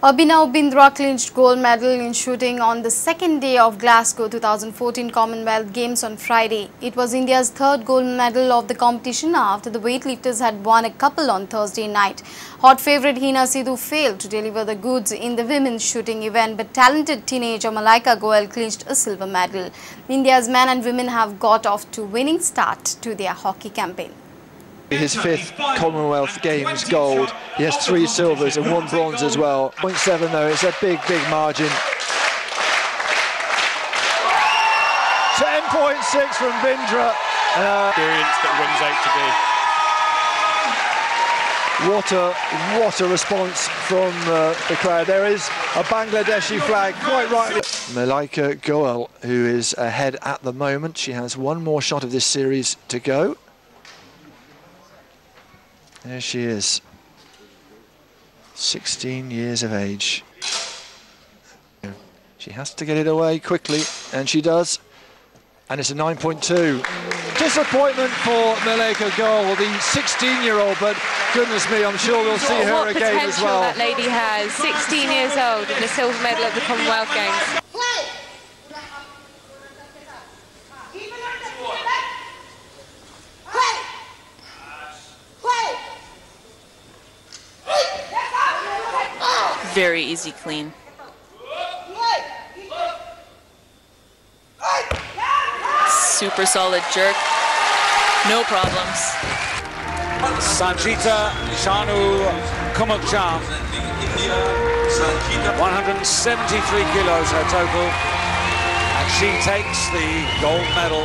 Abhinav Bindra clinched gold medal in shooting on the second day of Glasgow 2014 Commonwealth Games on Friday. It was India's third gold medal of the competition after the weightlifters had won a couple on Thursday night. Hot favourite Hina Sidhu failed to deliver the goods in the women's shooting event, but talented teenager Malaika Goel clinched a silver medal. India's men and women have got off to a winning start to their hockey campaign. His fifth Commonwealth Games gold. He has 3 silvers and 1 bronze as well. 0.7 though, it's a big margin. 10.6 from Bindra. Experience that What wins out a response from the crowd. There is a Bangladeshi flag, quite rightly. Malaika Goel, who is ahead at the moment. She has 1 more shot of this series to go. There she is, 16 years of age. She has to get it away quickly, and she does. And it's a 9.2. Disappointment for Malaika Goel, the 16-year-old, but goodness me, I'm sure we'll see her again as well. What potential that lady has, 16 years old and a silver medal at the Commonwealth Games. Very easy clean. Super solid jerk. No problems. Sanjita Shanu Kumakcham. 173 kilos her total. And she takes the gold medal.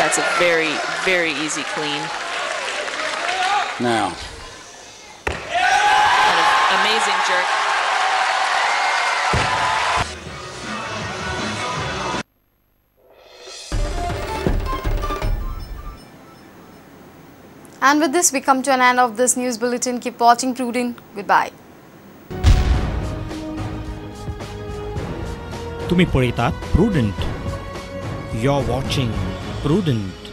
That's a very easy clean. Now. Amazing jerk. And with this, we come to an end of this news bulletin. Keep watching Prudent. Goodbye. तुम्ही पळयतात Prudent. You're watching Prudent.